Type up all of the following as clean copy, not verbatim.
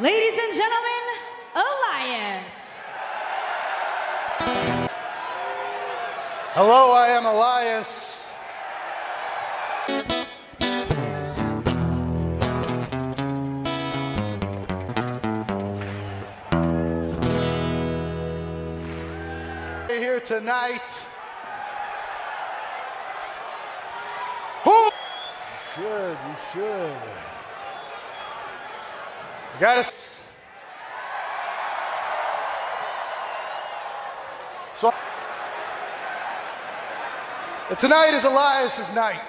Ladies and gentlemen, Elias. Hello, I am Elias. Here tonight. Who? You should. You gotta. So tonight is Elias's night.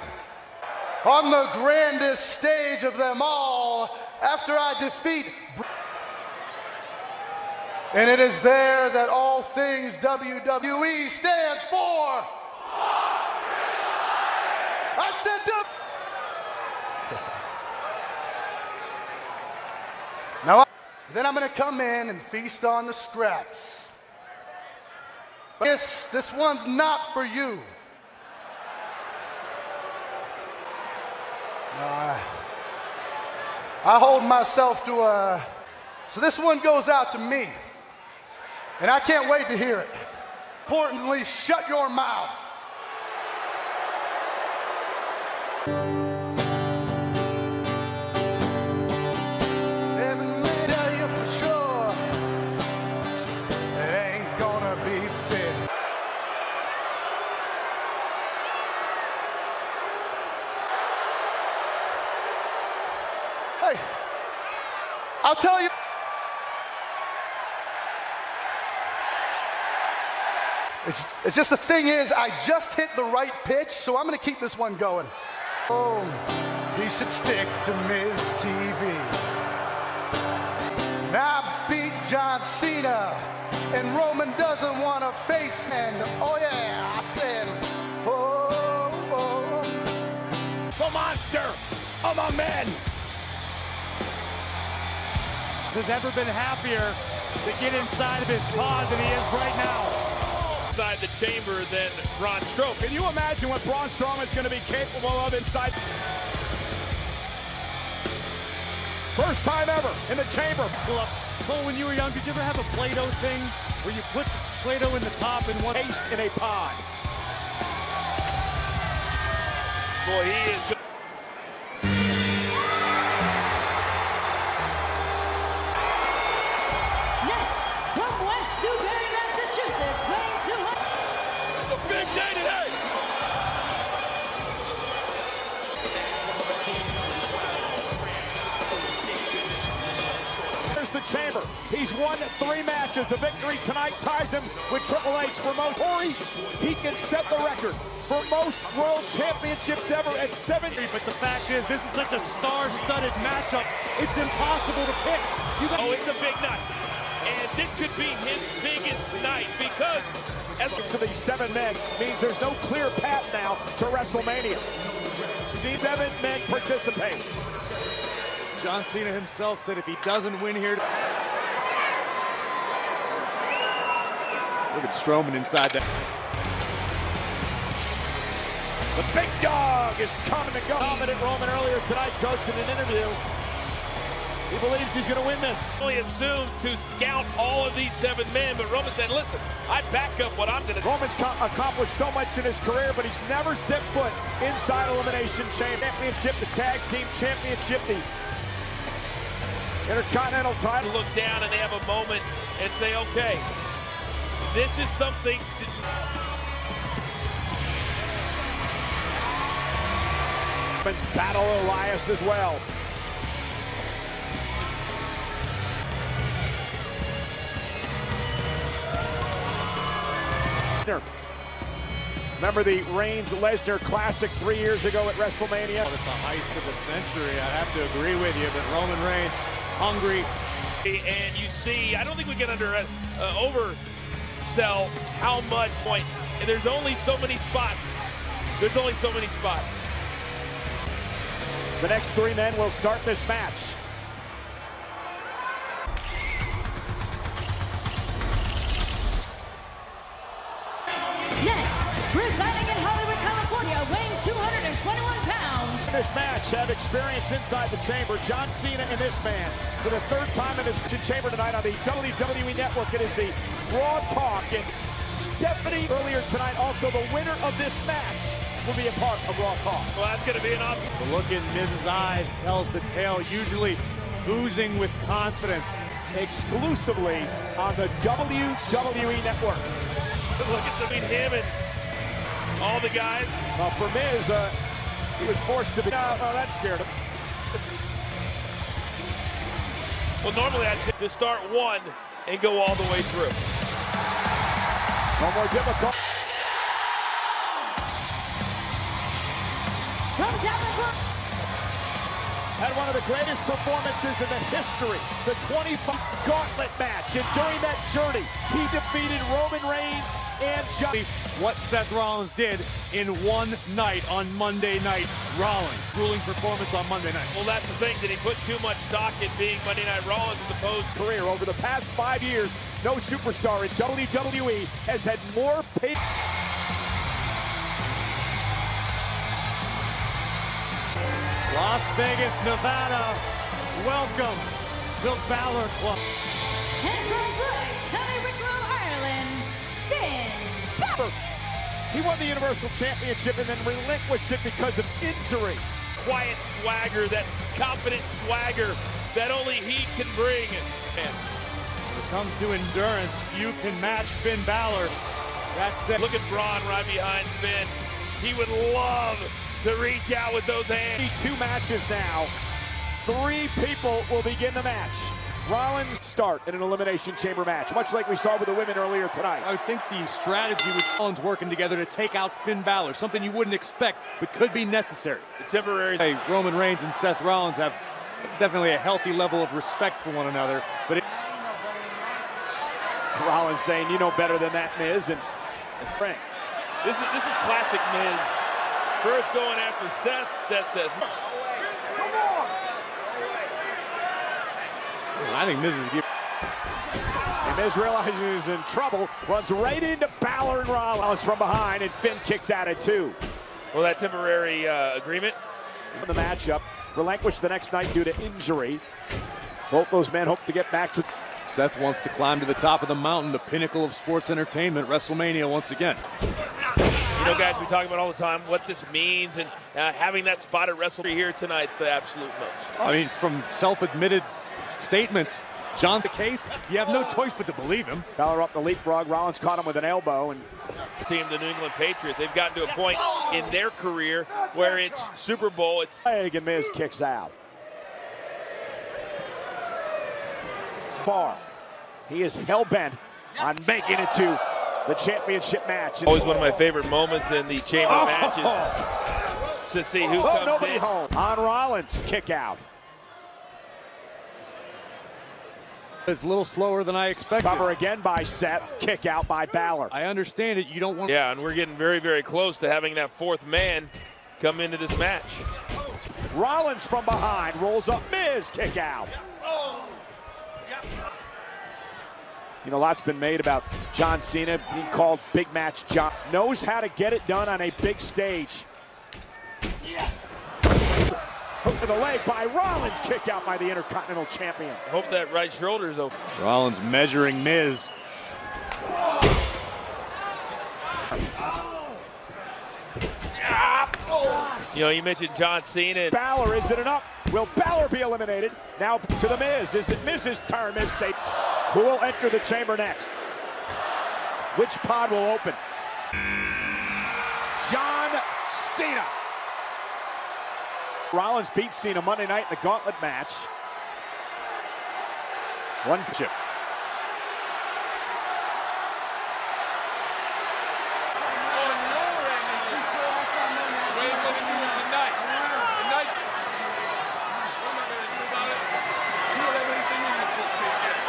On the grandest stage of them all, after I defeat and it is there that all things WWE stands for. I said Now, then I'm going to come in and feast on the scraps. This one's not for you. I hold myself to a... So this one goes out to me. And I can't wait to hear it. Importantly, shut your mouths. Hey, I'll tell you. It's just the thing is, I just hit the right pitch, so I'm going to keep this one going. Oh, he should stick to Miz TV. Now I beat John Cena, and Roman doesn't want to face and oh yeah, I said, oh. The monster among men has ever been happier to get inside of his pod than he is right now. Inside the chamber than Braun Strowman. Can you imagine what Braun Strowman is going to be capable of inside? First time ever in the chamber. Cole, when you were young, did you ever have a Play-Doh thing where you put Play-Doh in the top and one paste in a pod? Boy, he is good. Big day today. There's the chamber. He's won 3 matches. A victory tonight ties him with Triple H for most. Or he can set the record for most world championships ever at 7. But the fact is, this is such a star-studded matchup. It's impossible to pick. It's a big night. And this could be his biggest night because so these 7 men means there's no clear path now to WrestleMania. 7 men participate. John Cena himself said if he doesn't win here... Look at Strowman inside that. The big dog is coming to go. Dominant Roman earlier tonight, coach, in an interview. He believes he's going to win this. Only assumed to scout all of these 7 men, but Roman said, listen, I back up what I'm going to do. Roman's accomplished so much in his career, but he's never stepped foot inside Elimination Championship, the Tag Team Championship, the Intercontinental title. Look down and they have a moment and say, okay, this is something. Roman's battle Elias as well. Remember the Reigns-Lesnar Classic 3 years ago at WrestleMania? At the heist of the century, I have to agree with you, but Roman Reigns, hungry. And you see, I don't think we can oversell how much point. And there's only so many spots. There's only so many spots. The next 3 men will start this match. Next, residing in Hollywood, California, weighing 221 pounds. this match have experience inside the chamber. John Cena and this man for the third time in his chamber tonight on the WWE Network. It is the Raw Talk. And Stephanie earlier tonight, also the winner of this match, will be a part of Raw Talk. Well, that's going to be an awesome. The look in Miz's eyes tells the tale, usually oozing with confidence. Exclusively on the WWE Network. Look at him and all the guys. For Miz, he was forced to be. Well, that scared him. Well, normally I'd pick to start one and go all the way through. No more difficult. Had one of the greatest performances in the history, the 25 gauntlet match. And during that journey, he defeated Roman Reigns and John. What Seth Rollins did in one night on Monday Night Rollins. Ruling performance on Monday night. Well, that's the thing. Did he put too much stock in being Monday Night Rollins as opposed to career? Over the past 5 years, no superstar in WWE has had more pay. Las Vegas, Nevada, welcome to Balor Club. And from Bray, County Wicklow, Ireland, Finn Balor. He won the Universal Championship and then relinquished it because of injury. quiet swagger, that confident swagger that only he can bring. When it comes to endurance, few can match Finn Balor. That's it. Look at Braun right behind Finn. He would love to reach out with those hands. 2 matches now. 3 people will begin the match. Rollins start in an Elimination Chamber match, much like we saw with the women earlier tonight. I would think the strategy with Rollins working together to take out Finn Balor, something you wouldn't expect, but could be necessary. The temporary. Hey, Roman Reigns and Seth Rollins have definitely a healthy level of respect for one another, but Rollins saying, you know better than that, Miz, and Frank. This is classic Miz. First going after Seth. Seth says no. I think Miz is giving. And Miz realizes he's in trouble, runs right into Balor and Rollins from behind, and Finn kicks out at 2. Well, that temporary agreement. The matchup relinquished the next night due to injury. Both those men hope to get back to. Seth wants to climb to the top of the mountain, the pinnacle of sports entertainment, WrestleMania once again. You know, guys, we talk about all the time what this means, and having that spot at WrestleMania here tonight, the absolute most. I mean, from self-admitted statements, John's the case. You have no choice but to believe him. Balor up the leapfrog. Rollins caught him with an elbow. And team, the New England Patriots, they've gotten to a point in their career where it's Super Bowl. It's again, Miz kicks out. Far. He is hell-bent on making it to the championship match. Always one of my favorite moments in the chamber matches to see who comes nobody in. home. On Rollins, kick out. It's a little slower than I expected. Cover again by Seth. Kick out by Balor. I understand it. You don't want. Yeah, and we're getting very, very close to having that 4th man come into this match. Rollins from behind rolls up. Miz kick out. You know, a lot's been made about John Cena being called Big Match John. Knows how to get it done on a big stage. Hook to the leg by Rollins. Kick out by the Intercontinental Champion. I hope that right shoulder's open. Rollins measuring Miz. You know, you mentioned John Cena. Balor, is it enough? Will Balor be eliminated? Now to the Miz. Is it Miz's turn? Miz State. Who will enter the chamber next? Which pod will open? John Cena. Rollins beat Cena Monday night in the gauntlet match. One chip.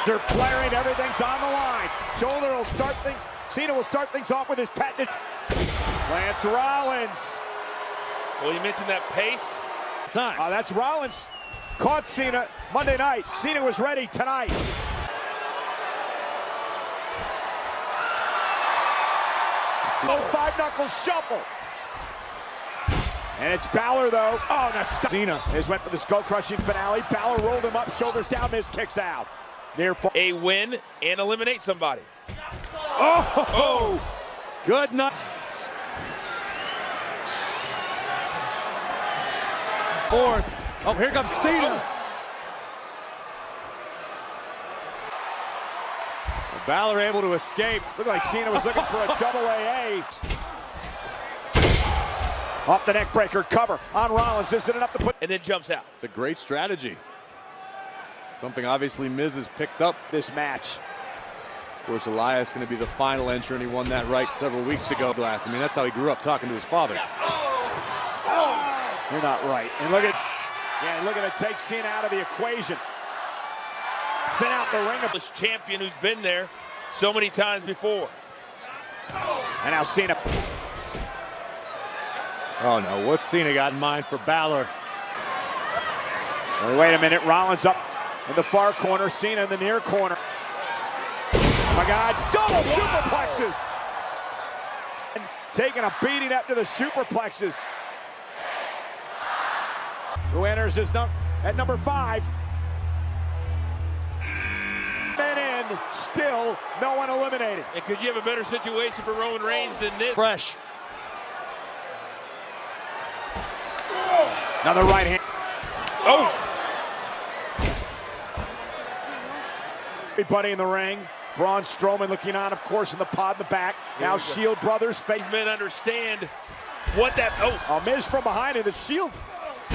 They're flaring, everything's on the line. Shoulder will start things. Cena will start things off with his patented. Lance Rollins. Well, you mentioned that pace. Time. That's Rollins. Caught Cena Monday night. Cena was ready tonight. Oh, 5 knuckles shuffle. And it's Balor, though. Oh, no, stop. Cena has went for the skull-crushing finale. Balor rolled him up, shoulders down, Miz kicks out. Near fall. A win and eliminate somebody. Oh! Good night. Fourth. Oh, here comes Cena. Balor able to escape. Looked like Cena was looking for a double AA. Off the neck breaker, cover on Rollins. Isn't enough to put. And then jumps out. It's a great strategy. Something obviously Miz has picked up This match. Of course, Elias going to be the final entrant. He won that right several weeks ago. I mean, that's how he grew up, talking to his father. You're not right. And look at it take Cena out of the equation. Thin out the ring. This champion who's been there so many times before. And now Cena. Oh no, what's Cena got in mind for Balor? Wait a minute, Rollins up in the far corner, Cena in the near corner. Oh my God, double superplexes! And taking a beating after the superplexes. Who enters is at number 5. Men in, still no one eliminated. And could you have a better situation for Roman Reigns than this? Fresh. Another right hand. Oh! Everybody in the ring. Braun Strowman looking on, of course, in the pod in the back. Now Shield brothers face. Men understand what that. Oh! Miz from behind in the Shield.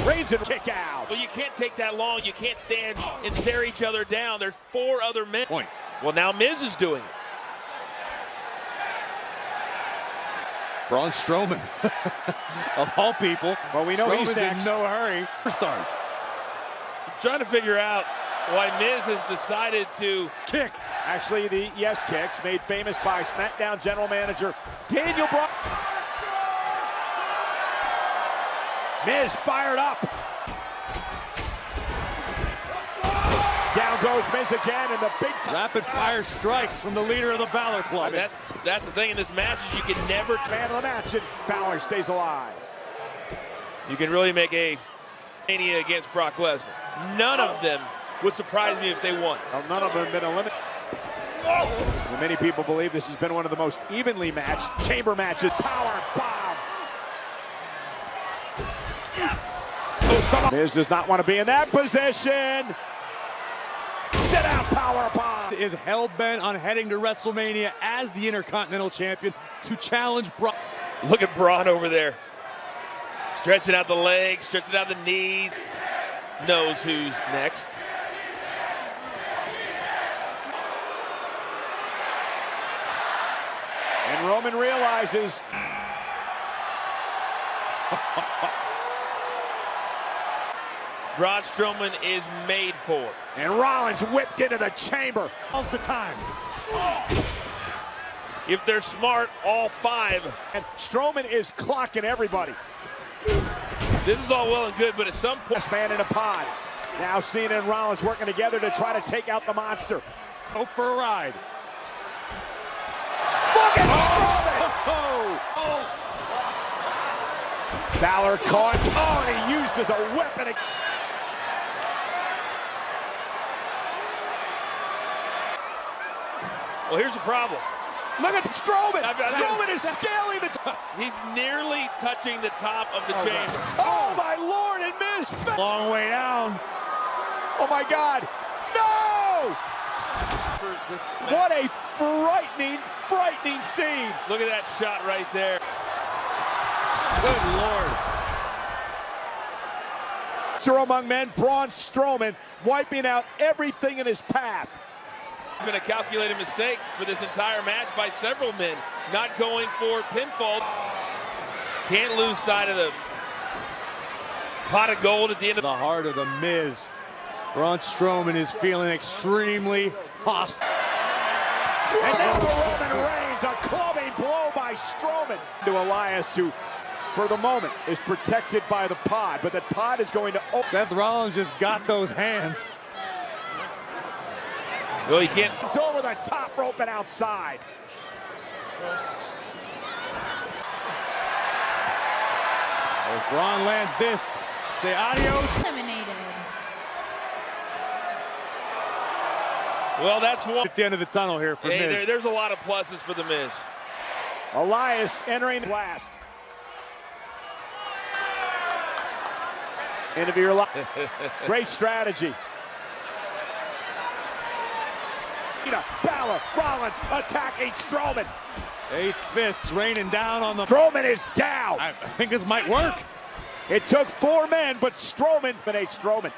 Reigns and kick out. Well, you can't take that long. You can't stand and stare each other down. There's 4 other men. Point. Well, now Miz is doing it. Braun Strowman, of all people. Well, we know he's Strowman's next. in no hurry. Stars. Trying to figure out why Miz has decided to. Kicks. Actually, the yes kicks made famous by SmackDown general manager Daniel Bryan. Miz fired up. Down goes Miz again, and the big Rapid fire strikes from the leader of the Balor Club. That's the thing in this match is you can never. Man of the match, and Balor stays alive. You can really make a Mania against Brock Lesnar. None of them would surprise me if they won. Well, none of them have been eliminated. And many people believe this has been one of the most evenly matched chamber matches. Power bomb. Miz does not want to be in that position. Sit out, power bomb. Is hell-bent on heading to WrestleMania as the Intercontinental Champion to challenge Braun. Look at Braun over there. Stretching out the legs, stretching out the knees. Knows who's next. And Roman realizes. Braun Strowman is made for. And Rollins whipped into the chamber. Now's the time. If they're smart, all 5. And Strowman is clocking everybody. This is all well and good, but at some point. Best man in a pod. Now Cena and Rollins working together to try to take out the monster. Go for a ride. Look at Strowman! Balor caught. Oh, and he used as a weapon. Well, here's the problem. Look at Strowman. Strowman is scaling the top. He's nearly touching the top of the chamber. Oh, my Lord, and Miz. Long way down. Oh, my God. No! For this What a frightening, frightening scene. Look at that shot right there. Good Lord. Sure among men, Braun Strowman wiping out everything in his path. Been a calculated mistake for this entire match by several men, not going for pinfall. Can't lose sight of the pot of gold at the end of The heart of the Miz. Braun Strowman is feeling extremely hostile. And now Roman Reigns, a clubbing blow by Strowman. To Elias, who, for the moment, is protected by the pod, but that pod is going to open. Seth Rollins just got those hands. Well, he can't. It's over the top rope and outside. If Braun lands this, say adios. Eliminated. Well, that's one. At the end of the tunnel here for Miz. There's a lot of pluses for the Miz. Elias entering the last. End of your life. Great strategy. Balor, Rollins attacking Strowman. 8 fists raining down on the... Strowman is down. I think this might work. It took 4 men, but Strowman eliminates Strowman.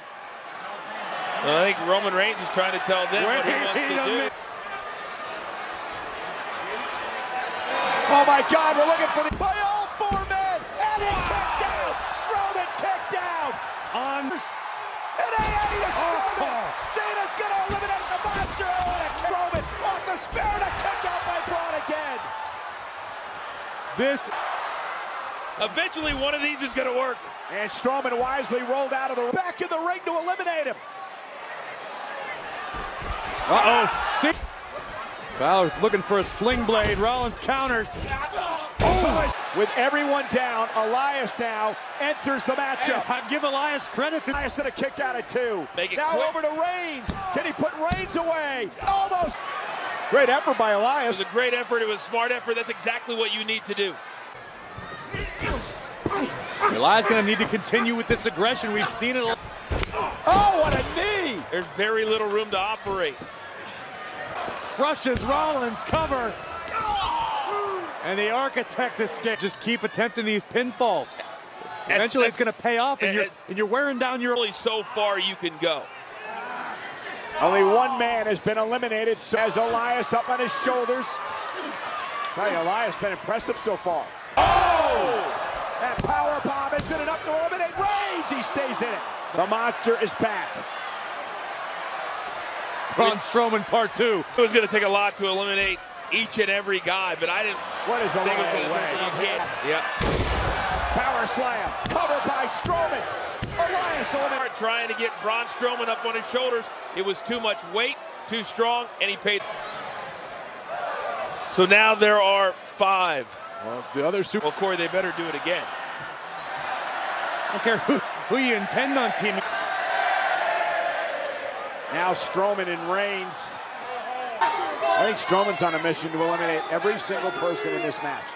Well, I think Roman Reigns is trying to tell them what he wants to do. Oh my God, we're looking for the... By all 4 men, and he kicked down. Strowman kicked down. On... And A.A. to Strowman. Cena's going to eliminate the monster. And a Strowman off the spear and a kick out by Braun again. This... Eventually, one of these is going to work. And Strowman wisely rolled out of the back of the ring to eliminate him. See? Balor looking for a sling blade. Rollins counters. Oh. With everyone down, Elias now enters the matchup. I give Elias credit. Elias did a kick out at 2. Make it now quick. Over to Reigns. Can he put Reigns away? Almost. Great effort by Elias. It was a great effort. It was a smart effort. That's exactly what you need to do. Elias going to need to continue with this aggression. We've seen it. Oh, what a knee! There's very little room to operate. Crushes Rollins, cover. And the architect escape. Just keep attempting these pinfalls. Eventually it's going to pay off, and you're wearing down your... Only so far you can go. Only 1 man has been eliminated. So has Elias up on his shoulders. Tell you, Elias been impressive so far. Oh! That power bomb isn't enough to eliminate Reigns. He stays in it. The monster is back. Braun Strowman part 2. It was going to take a lot to eliminate each and every guy, but I didn't What is think it Elias was way? you can't. Yep. Power slam. Covered by Strowman. Elias eliminated. Trying to get Braun Strowman up on his shoulders. It was too much weight, too strong, and he paid. So now there are 5. Well, the other super... Well, Corey, they better do it again. I don't care who you intend on teaming. Now Strowman and Reigns. I think Strowman's on a mission to eliminate every single person in this match.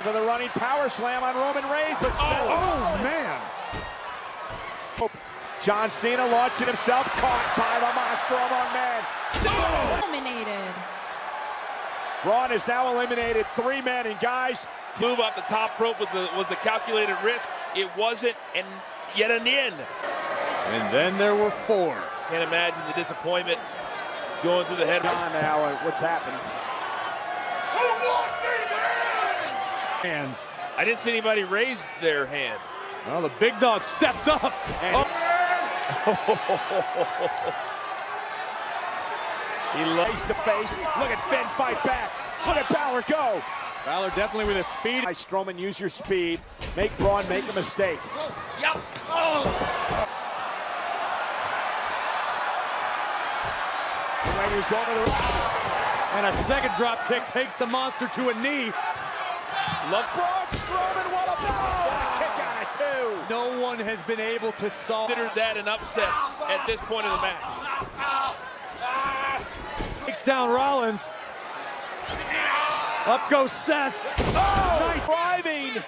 For the running power slam on Roman Reigns, but Oh, man. John Cena launching himself, caught by the monster among men. Eliminated. Braun has now eliminated 3 men, and guys, Move off the top rope was the calculated risk. It wasn't, and yet an end. And then there were 4. Can't imagine the disappointment going through the head. on now what's happened. Hands. I didn't see anybody raise their hand. Well, the big dog stepped up. And He loves face to face. Look at Finn fight back. Look at Balor go. Balor definitely with a speed. Strowman, use your speed. Make Braun make a mistake. Yep. He's going to the And a second drop kick takes the monster to a knee. Braun Strowman, what a kick out at 2. No one has been able to solve. Considered that an upset at this point in the match. Takes down Rollins. Up goes Seth. Oh, driving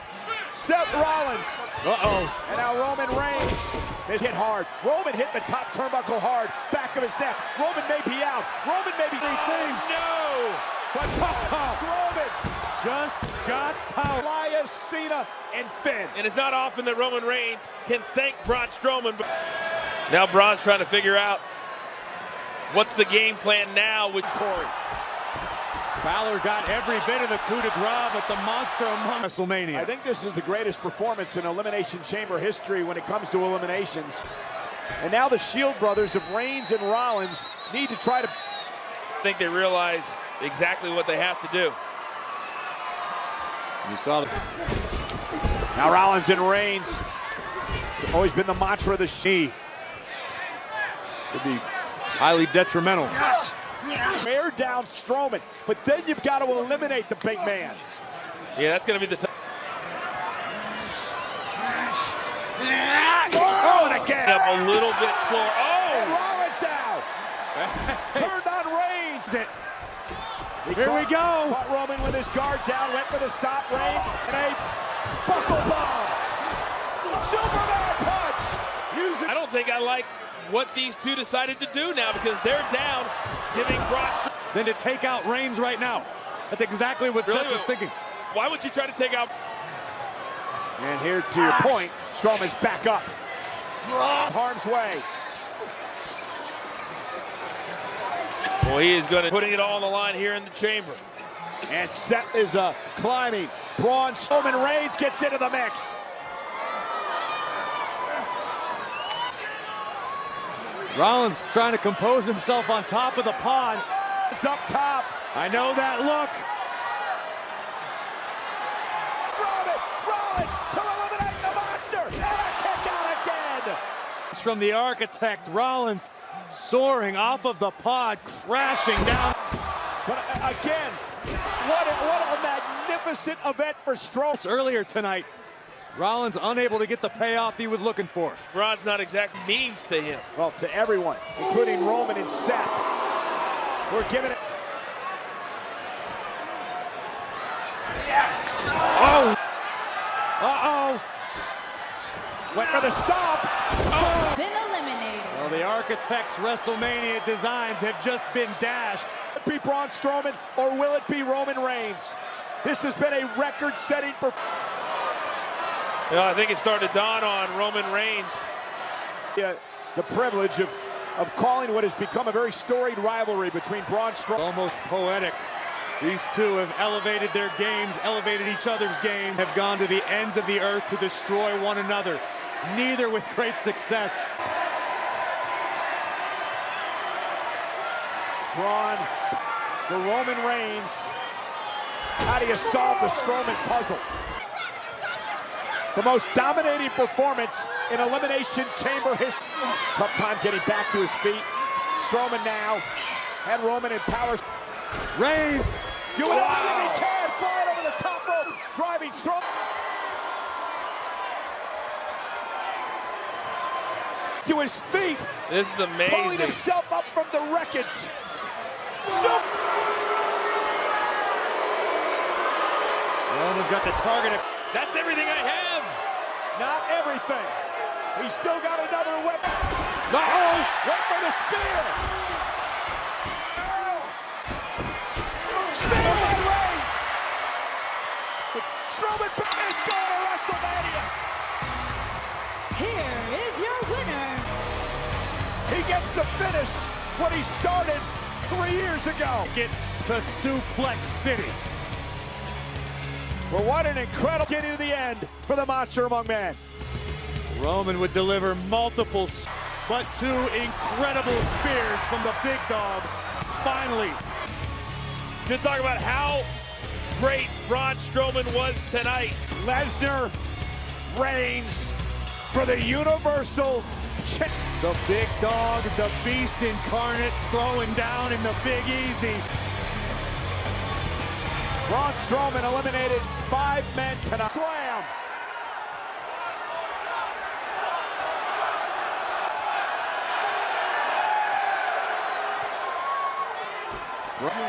Seth Rollins. Uh-oh. And now Roman Reigns is hit hard. Roman hit the top turnbuckle hard, back of his neck. Roman may be out. Roman may be 3 things. No! But Strowman Just got power. Elias, Cena, and Finn. And it's not often that Roman Reigns can thank Braun Strowman. But now Braun's trying to figure out what's the game plan now with Corey. Balor got every bit of the coup de grace, but the monster among WrestleMania. I think this is the greatest performance in Elimination Chamber history when it comes to eliminations. And now the Shield brothers of Reigns and Rollins need to try to... I think they realize exactly what they have to do. You saw the... Now Rollins and Reigns. Always been the mantra of the She. Could be highly detrimental. Bear down Strowman, but then you've got to eliminate the big man. Yeah, that's going to be the up a little bit slower. And Oh! Rollins now. Turned on Reigns. Here we go. Caught Roman with his guard down, went for the stop. Reigns and a buckle bomb. Superman punch. I don't think I like what these two decided to do now because they're down, giving Braun. Then to take out Reigns right now. That's exactly what Seth was thinking. Why would you try to take out? And here, to your point, Strowman's back up. Harm's way. Well, he is going to putting it all on the line here in the chamber. And Seth is climbing. Braun, Strowman, Reigns gets into the mix. Rollins trying to compose himself on top of the pod. It's up top. I know that look. Rollins to eliminate the monster. And a kick out again. From the Architect, Rollins soaring off of the pod, crashing down. But again, what a magnificent event for Strowman. Earlier tonight, Rollins unable to get the payoff he was looking for. Braun's not exactly means to him. Well, to everyone, including Roman and Seth. We're giving it. Oh! Uh-oh! Went for the stop. Oh. Been eliminated. Well, the Architect's WrestleMania designs have just been dashed. Will it be Braun Strowman or will it be Roman Reigns? This has been a record-setting performance. Yeah, I think it's starting to dawn on Roman Reigns. Yeah, the privilege of calling what has become a very storied rivalry between Braun Strowman. Almost poetic. These two have elevated their games, elevated each other's game, have gone to the ends of the earth to destroy one another, neither with great success. Braun for Roman Reigns. How do you solve the Strowman puzzle? The most dominating performance in Elimination Chamber history. Tough time getting back to his feet. Strowman now, and Roman in power. Reigns! Doing everything he can, flying over the top rope, driving Strowman to his feet. This is Pulling amazing. himself up from the wreckage. Roman's got the target. That's everything I have. Not everything. He's still got another weapon. Uh-oh! Went for the spear. Spear by Reigns. Strowman is going to WrestleMania. Here is your winner. He gets to finish what he started 3 years ago. Get to Suplex City. Well, what an incredible getting to the end for the Monster Among Men. Roman would deliver multiple, but two incredible spears from the big dog. Finally. To talk about how great Braun Strowman was tonight. Lesnar, Reigns for the Universal Championship. The big dog, the beast incarnate, throwing down in the Big Easy. Braun Strowman eliminated 5 men tonight. Slam!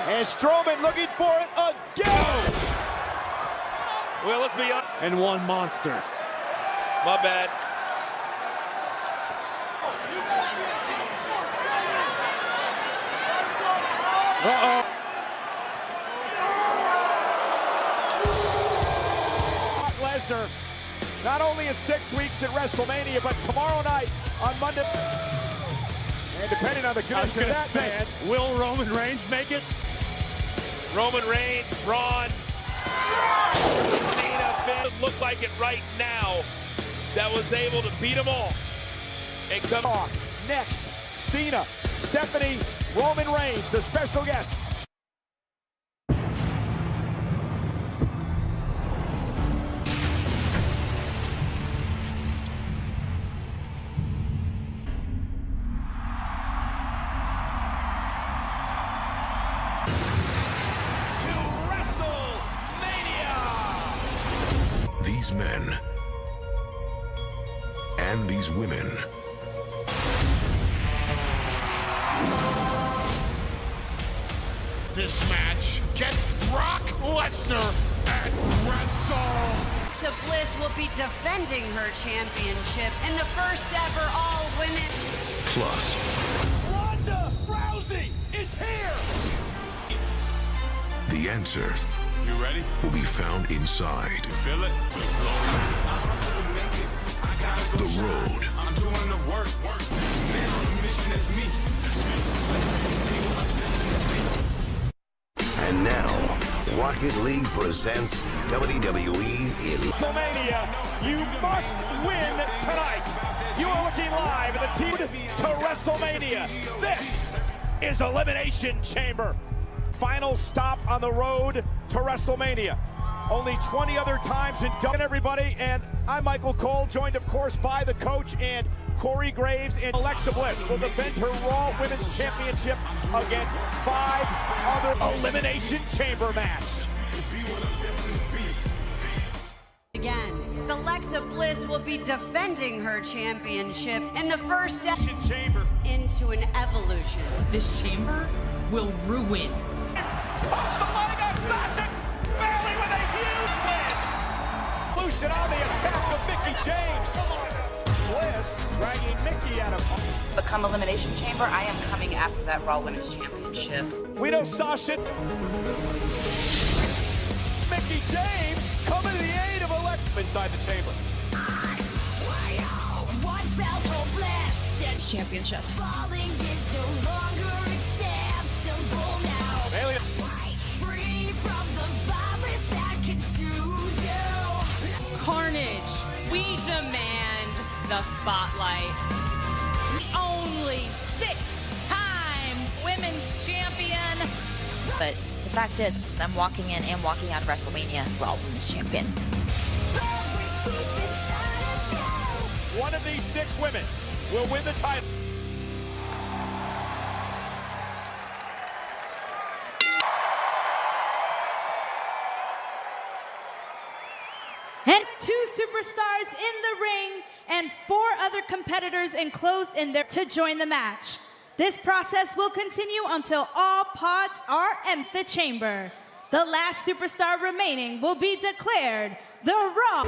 And Strowman looking for it again! Well, let's be honest. And one monster. My bad. Uh-oh. Lesnar, not only in 6 weeks at WrestleMania, but tomorrow night on Monday. And depending on the I was condition of going to that say, man, will Roman Reigns make it? Roman Reigns, Braun, Cena, Finn look like it right now that was able to beat them all. And come on. Next, Cena, Stephanie, Roman Reigns, the special guests. These men and these women this match gets Brock Lesnar at Wrestle. Alexa Bliss will be defending her championship in the first ever all-women. Plus, Ronda Rousey is here. the answers You ready? will be found inside You feel it? the road. I'm doing the work. Man on a mission, that's me. And now, Rocket League presents WWE in WrestleMania, you must win tonight. You are looking live at the team to WrestleMania. This is Elimination Chamber. Final stop on the road to WrestleMania. Only 20 other times in everybody, and I'm Michael Cole, joined of course by the coach and Corey Graves, and Alexa Bliss will defend her Raw Women's Championship against 5 other Elimination Chamber match. Again, Alexa Bliss will be defending her championship in the first Chamber into an evolution. This chamber will ruin. Punch the leg of Sasha Bailey with a huge win. Lucian on the attack of Mickie James. Bliss dragging Mickie out of Become Elimination Chamber, I am coming after that Raw Women's Championship. We know Sasha. Mickie James coming to the aid of Alexa inside the chamber. Championship. Bailey. Carnage, we demand the spotlight. Only 6-time women's champion. But the fact is, I'm walking in and walking out of WrestleMania Raw Women's Champion. One of these 6 women will win the title. And 2 superstars in the ring and 4 other competitors enclosed in there to join the match. This process will continue until all pods are in the chamber. The last superstar remaining will be declared the Raw.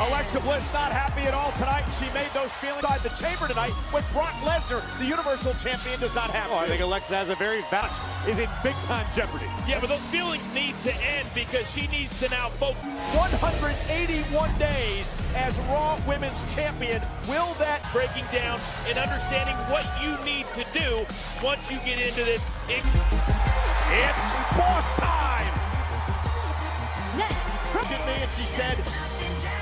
Alexa Bliss not happy at all tonight. She made those feelings inside the chamber tonight with Brock Lesnar. The Universal Champion does not have to. I think Alexa has a very valid, is in big time jeopardy. Yeah, but those feelings need to end because she needs to now focus. 181 days as Raw Women's Champion. Will that Breaking down and understanding what you need to do once you get into this. It's boss time! Next, Looked at me and she said,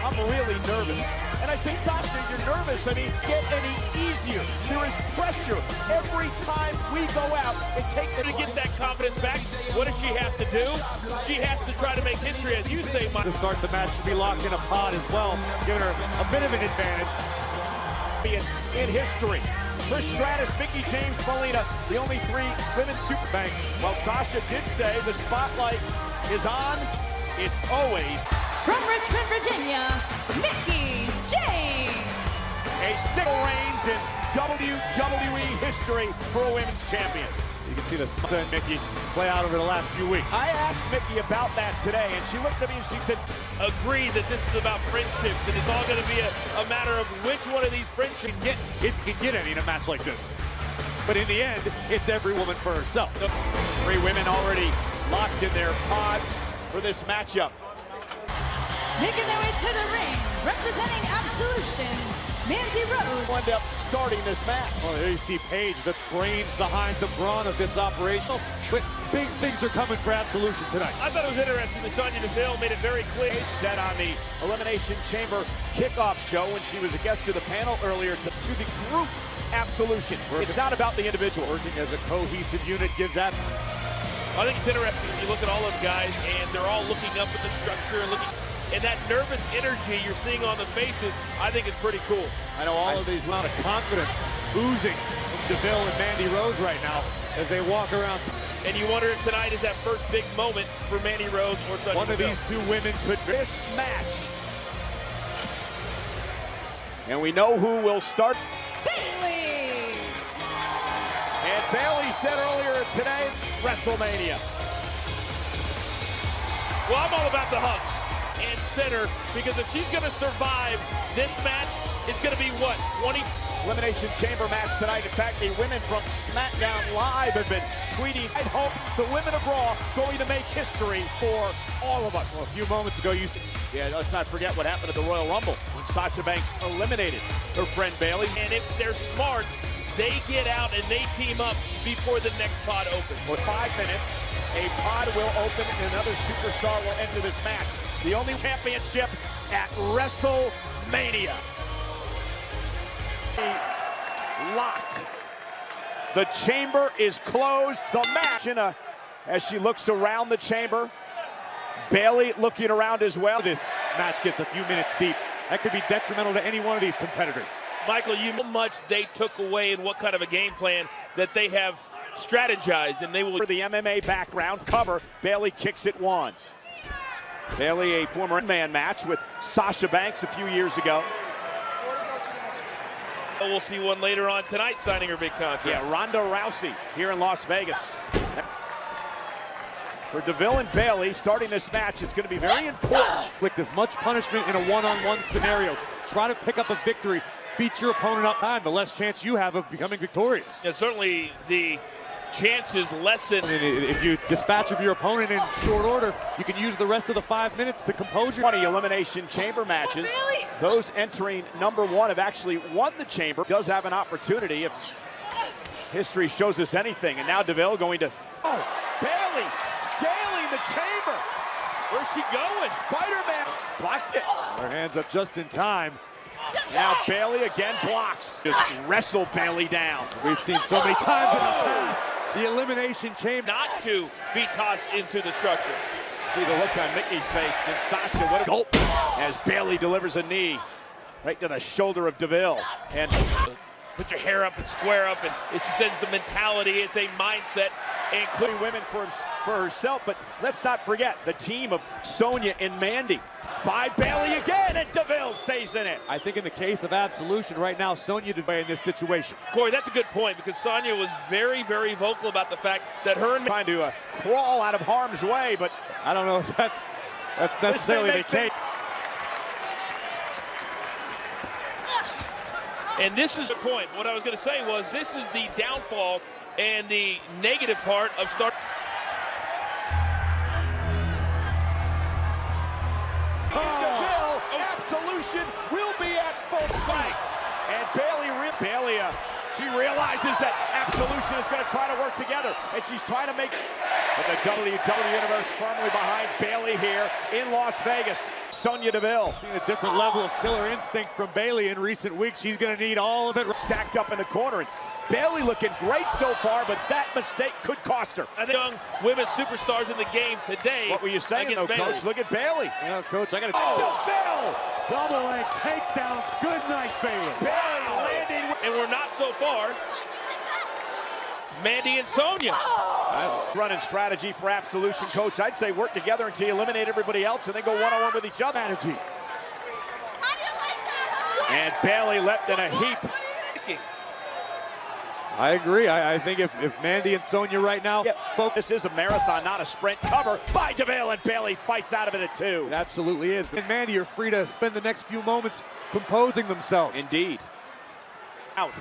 I'm really nervous. And I said, Sasha, you're nervous. I mean, get any easier. There is pressure every time we go out and take To get that confidence back, what does she have to do? She has to try to make history, as you say, Mike. To start the match to be locked in a pod as well, giving her a bit of an advantage. in history. Trish Stratus, Mickie James, Melina, the only 3 women's super banks. Well, Sasha did say the spotlight is on. It's always from Richmond, Virginia, Mickie James. a 6 reigns in WWE history for a women's champion. You can see the Sasha and Mickie play out over the last few weeks. I asked Mickie about that today, and she looked at me and she said, Agree that this is about friendships, and it's all going to be a matter of which one of these friendships. It can get any in a match like this. But in the end, it's every woman for herself. 3 women already locked in their pods for this matchup. Making their way to the ring, representing Absolution, Mandy Rose. Will end up starting this match. Well, there you see Paige, the brains behind the brawn of this operation. But big things are coming for Absolution tonight. I thought it was interesting that Sonya Deville made it very clear. Paige said on the Elimination Chamber kickoff show when she was a guest to the panel earlier to the group Absolution. It's not about the individual. Working as a cohesive unit gives that. I think it's interesting when you look at all of the guys, and they're all looking up at the structure and looking. And that nervous energy you're seeing on the faces, I think is pretty cool. I know all of these amount of confidence oozing from Deville and Mandy Rose right now as they walk around. And you wonder if tonight is that first big moment for Mandy Rose or Sonya One of Deville. these 2 women could. This match And we know who will start. Bayley. And Bayley said earlier today, WrestleMania. Well, I'm all about the hugs and center, because if she's going to survive this match, it's going to be what, 20? Elimination Chamber match tonight. In fact, the women from SmackDown Live have been tweeting, I hope the women of Raw going to make history for all of us. Well, a few moments ago, you said, yeah, let's not forget what happened at the Royal Rumble when Sasha Banks eliminated her friend Bayley. And if they're smart, they get out and they team up before the next pod opens. For 5 minutes, a pod will open and another superstar will enter this match. The only championship at WrestleMania. Locked. The chamber is closed. The match as she looks around the chamber. Bayley looking around as well. This match gets a few minutes deep. That could be detrimental to any one of these competitors. Michael, you know how much they took away and what kind of a game plan that they have strategized, and they will. For the MMA background cover, Bayley kicks it one. Bayley, a former man match with Sasha Banks a few years ago. We'll see one later on tonight signing her big contract. Yeah, Ronda Rousey here in Las Vegas. For DeVille and Bayley, starting this match is going to be very important. Inflict as much punishment in a one-on-one scenario. Try to pick up a victory. Beat your opponent up time, the less chance you have of becoming victorious. Yeah, certainly the chances lessen. I mean, if you dispatch of your opponent in short order, you can use the rest of the 5 minutes to compose your... 20 Elimination Chamber matches. Those entering number one have actually won the chamber. Does have an opportunity if history shows us anything. And now DeVille going to... Oh, Bayley scaling the chamber. Where's she going? Spider-Man blocked it. Her hands up just in time. Now Bayley again blocks. Just wrestle Bayley down. We've seen so many times in the past. The Elimination Chamber. Not to be tossed into the structure. See the look on Mickey's face, and Sasha, what a gulp, as Bayley delivers a knee right to the shoulder of DeVille. And put your hair up and square up, and as she says, it's a mentality, it's a mindset, including women for herself. But let's not forget the team of Sonya and Mandy. By Bayley again, and DeVille stays in it. I think in the case of Absolution right now, Sonya DeVille in this situation. Corey, that's a good point, because Sonya was very, very vocal about the fact that her and trying to crawl out of harm's way, but I don't know if that's necessarily the case. And this is the point. What I was going to say was this is the downfall and the negative part of start. DeVille, Absolution will be at full strength. And Bayley, she realizes that Absolution is going to try to work together, and she's trying to make. But the WWE Universe firmly behind Bayley here in Las Vegas. Sonya Deville. Seen a different level of killer instinct from Bayley in recent weeks. She's going to need all of it. Stacked up in the corner. And Bayley looking great so far, but that mistake could cost her. I think young women superstars in the game today. What were you saying, though, Bayley. Coach? Look at Bayley. Yeah, Coach, I got to... DeVille! Double leg takedown. Good night, Bayley. Bayley landing. And we're not so far. Mandy and Sonya. Running strategy for Absolution, Coach. I'd say work together until you eliminate everybody else and then go one-on-one with each other. Strategy. And Bayley left in a heap. I agree. I think if Mandy and Sonya right now focus. This is a marathon, not a sprint. Cover by DeVille, and Bayley fights out of it at two. It absolutely is. And Mandy are free to spend the next few moments composing themselves. Indeed. Out.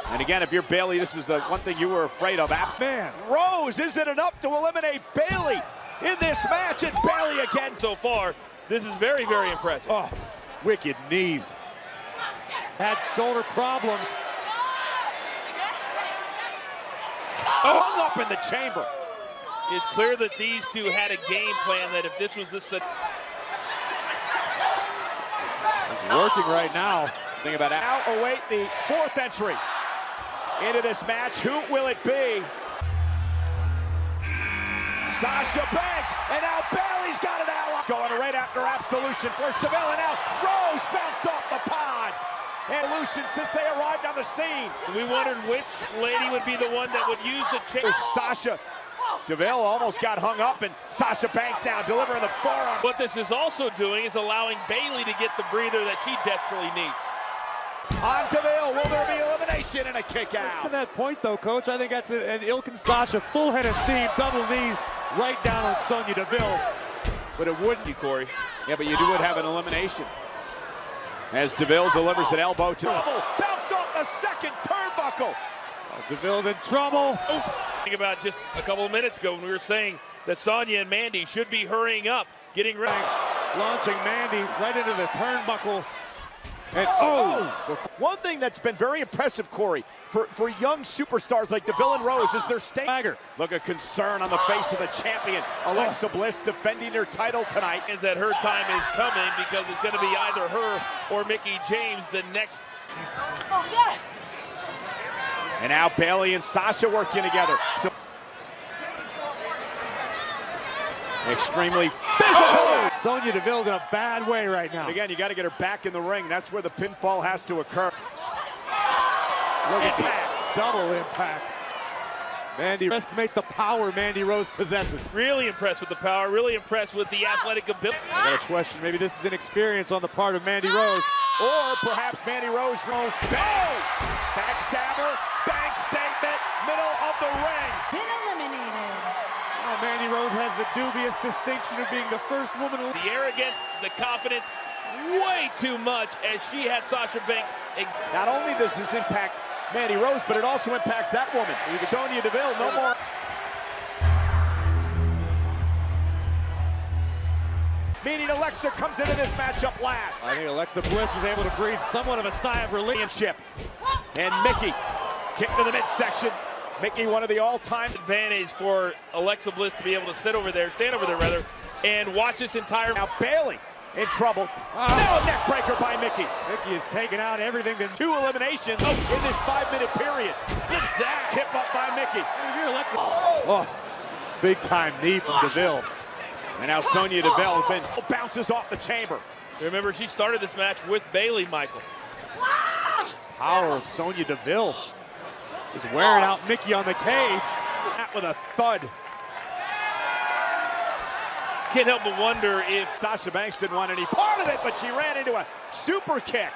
And again, if you're Bayley, this is the one thing you were afraid of. Man. Rose, is it enough to eliminate Bayley in this match? And Bayley again. So far, this is very, very impressive. Oh, wicked knees. Had shoulder problems. Hung up in the chamber. It's clear that these two had a game plan that if this was the... It's working right now. Think about it. Now await the fourth entry into this match. Who will it be? Sasha Banks, and now Bayley's got an ally. Going right after Absolution. First DeVille, and now Rose bounced off the pod. Absolution since they arrived on the scene. We wondered which lady would be the one that would use the chair. Sasha DeVille almost got hung up, and Sasha Banks down, delivering the forearm. What this is also doing is allowing Bayley to get the breather that she desperately needs. On DeVille, will there be elimination and a kick out? To that point, though, Coach, I think that's an Ilkin Sasha full head of steam, double knees, right down on Sonya Deville. But it wouldn't, Corey. Yeah, but you would have an elimination. As DeVille delivers an elbow to bounced off the second turnbuckle. Oh, DeVille's in trouble. Think about just a couple of minutes ago when we were saying that Sonya and Mandy should be hurrying up, getting ready. Launching Mandy right into the turnbuckle. And one thing that's been very impressive, Corey, for young superstars like DeVille and Rose is their stagger. Look at concern on the face of the champion. Alexa Bliss defending her title tonight. Is that her time is coming because it's going to be either her or Mickie James the next. And now Bayley and Sasha working together. So extremely physical. Sonya Deville's in a bad way right now. And again, you got to get her back in the ring. That's where the pinfall has to occur. Look at that. Double impact. Mandy, estimate the power Mandy Rose possesses. Really impressed with the power, really impressed with the athletic ability. I got a question, maybe this is inexperience on the part of Mandy Rose. Or perhaps Mandy Rose will Banks. Backstabber, Banks statement, middle of the ring. Been eliminated. Oh, Mandy Rose has the dubious distinction of being the first woman to... The arrogance, the confidence, way too much as she had Sasha Banks. Not only does this impact Mandy Rose, but it also impacts that woman. Sonya Deville, no more. Meaning Alexa comes into this matchup last. I think Alexa Bliss was able to breathe somewhat of a sigh of relief. And Mickie, kick to the midsection. Mickie, one of the all-time advantage for Alexa Bliss to be able to stand over there and watch this entire. Now Bayley in trouble. Now a neck breaker by Mickie. Mickie has taken out everything. 2 eliminations in this 5-minute period. Look at that. Hip up by Mickie. Here, Alexa. Oh, big time knee from Deville. And now Sonya Deville bounces off the chamber. Remember, she started this match with Bayley, Michael. Power of Sonya Deville is wearing out Mickie on the cage. That with a thud. Can't help but wonder if Sasha Banks didn't want any part of it, but she ran into a super kick.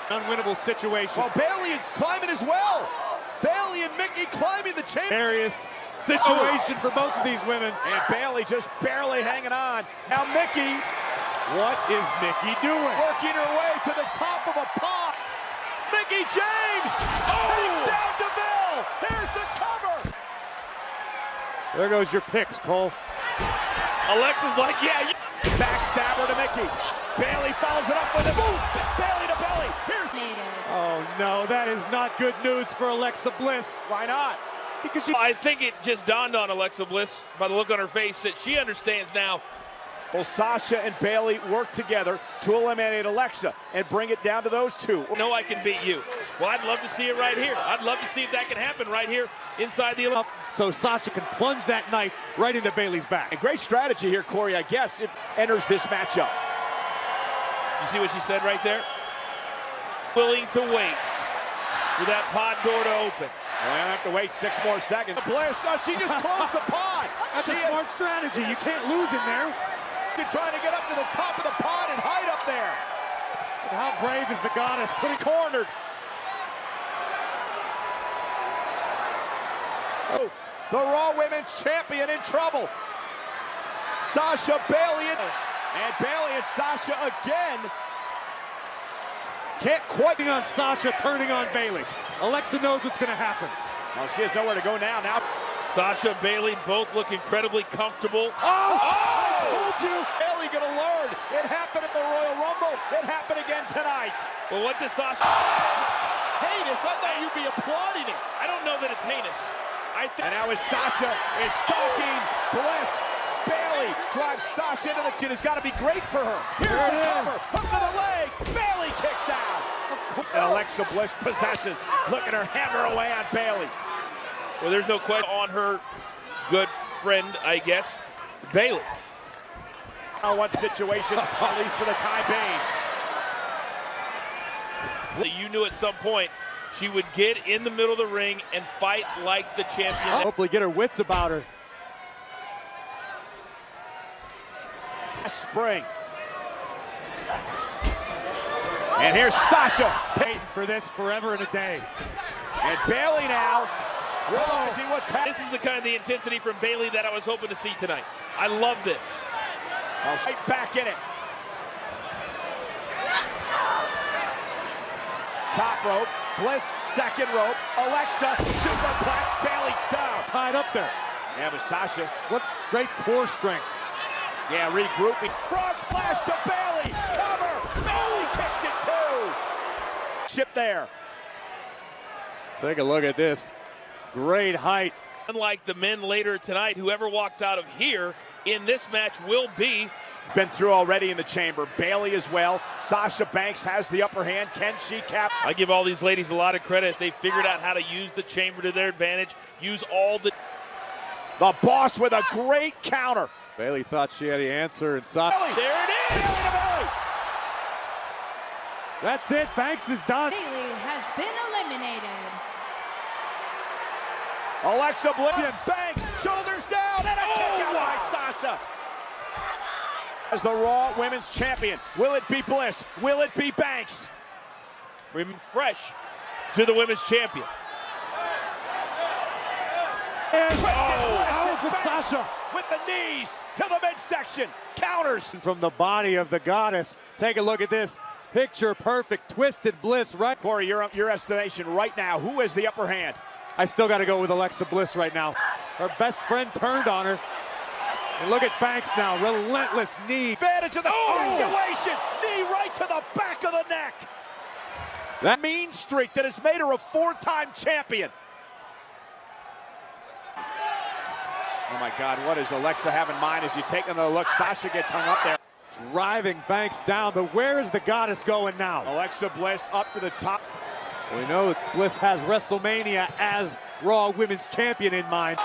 Unwinnable situation. Well, Bayley is climbing as well. Bayley and Mickie climbing the chamber. Various situation for both of these women. And Bayley just barely hanging on. Now Mickie. What is Mickie doing? Working her way to the top of a pop. Mickie James takes down DeVille. Here's the cover. There goes your picks, Cole. Alexa's like, yeah. Backstabber to Mickie. Bayley follows it up with a boom. Bayley to belly. Here's Oh no, that is not good news for Alexa Bliss. Why not? Because I think it just dawned on Alexa Bliss by the look on her face that she understands now. Well, Sasha and Bayley work together to eliminate Alexa and bring it down to those 2. No, I can beat you. Well, I'd love to see it right here. I'd love to see if that can happen right here inside the... So Sasha can plunge that knife right into Bayley's back. And great strategy here, Corey, I guess, if enters this matchup. You see what she said right there? Willing to wait for that pod door to open. Well, I have to wait 6 more seconds. Bliss, she just closed the pod. That's a smart strategy. You can't lose in there. Trying to get up to the top of the pod and hide up there. And how brave is the goddess? Putting cornered. Oh, the Raw Women's Champion in trouble. Sasha, Bayley, and Bayley and Sasha again. Can't quite on Sasha, turning on Bayley. Alexa knows what's going to happen. Well, she has nowhere to go now. Sasha, Bayley both look incredibly comfortable. I told you! Bayley gonna learn. It happened at the Royal Rumble. It happened again tonight. Well, what does Sasha... Heinous, I thought you'd be applauding it. I don't know that it's heinous. And now as Sasha is stalking Bliss, Bayley drives Sasha into the chin. It's got to be great for her. Here's the cover. Hook to the leg. Bayley kicks out. And Alexa Bliss possesses. Look at her hammer away on Bayley. Well, there's no question on her good friend, I guess, Bayley. One situation, at least for the time being. You knew at some point she would get in the middle of the ring and fight like the champion. Hopefully get her wits about her. Spring. And here's Sasha. Waiting for this forever and a day. And Bayley now realizing what's happening. This is the kind of the intensity from Bayley that I was hoping to see tonight. I love this. Right back in it. Top rope, Bliss second rope, Alexa superplex, Bayley's down. Tied up there. Yeah, but Sasha, what great core strength. Yeah, regrouping. Frog splash to Bayley. Cover. Bayley kicks it too. Chip there. Take a look at this. Great height. Unlike the men later tonight, whoever walks out of here in this match will be. Been through already in the chamber. Bayley as well. Sasha Banks has the upper hand. Can she cap? I give all these ladies a lot of credit. They figured out how to use the chamber to their advantage. Use all the. The boss with a great counter. Bayley thought she had the answer and saw. There it is. Bayley to Bayley. That's it. Banks is done. Bayley has been eliminated. Alexa Bliss. Banks shoulders down and a kick out by Sasha. As the Raw Women's Champion, will it be Bliss? Will it be Banks? Remain fresh to the Women's Champion. But Sasha with the knees to the midsection. Counters from the body of the goddess. Take a look at this. Picture perfect, twisted Bliss. Right, Corey, your estimation right now, who has the upper hand? I still got to go with Alexa Bliss right now. Her best friend turned on her. And look at Banks now, relentless knee. Advantage of the situation. Knee right to the back of the neck. That mean streak that has made her a 4-time champion. Oh my God, what does Alexa have in mind as you take another look? Sasha gets hung up there. Driving Banks down, but where is the goddess going now? Alexa Bliss up to the top. We know that Bliss has WrestleMania as Raw Women's Champion in mind.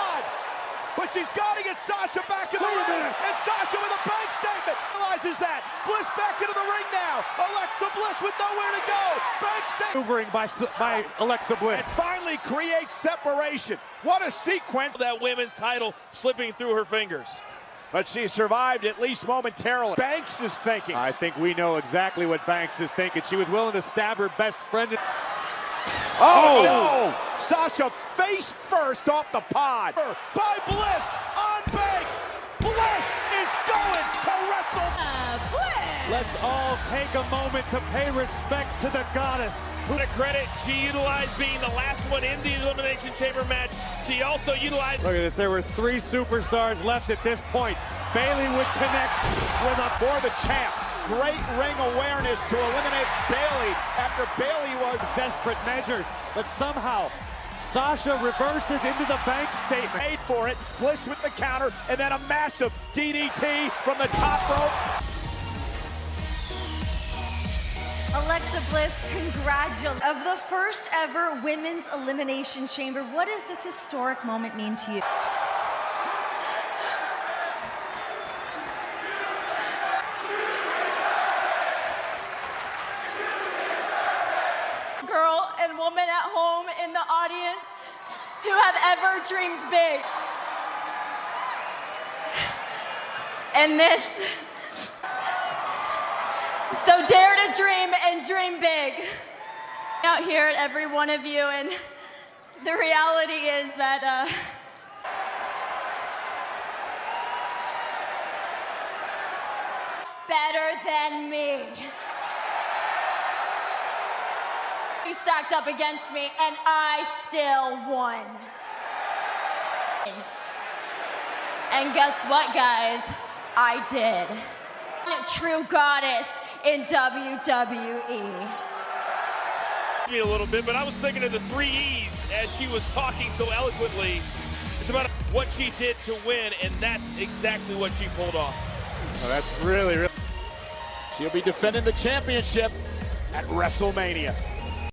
But she's got to get Sasha back in the ring. And Sasha with a bank statement. Realizes that. Bliss back into the ring now. Alexa Bliss with nowhere to go. Bank statement. Maneuvering by Alexa Bliss. And finally creates separation. What a sequence. That women's title slipping through her fingers. But she survived at least momentarily. Banks is thinking. I think we know exactly what Banks is thinking. She was willing to stab her best friend. Oh, no! Sasha face first off the pod. By Bliss on Banks. Bliss is going to Let's all take a moment to pay respects to the goddess. To credit, she utilized being the last one in the Elimination Chamber match. She also utilized. Look at this. There were 3 superstars left at this point. Bayley would connect with a for the champ. Great ring awareness to eliminate Bayley after Bayley was desperate measures, but somehow Sasha reverses into the Banks statement. Made for it. Bliss with the counter, and then a massive DDT from the top rope. Alexa Bliss, congratulations. Of the first ever Women's Elimination Chamber, what does this historic moment mean to you? Girl and woman at home in the audience who have ever dreamed big. And this. So dare to dream and dream big. Out here at every one of you, and the reality is that better than me. You stacked up against me, and I still won. And guess what, guys? I did. A true goddess in WWE. Me a little bit, but I was thinking of the 3 E's as she was talking so eloquently. It's about what she did to win, and that's exactly what she pulled off. Oh, that's really. She'll be defending the championship at WrestleMania.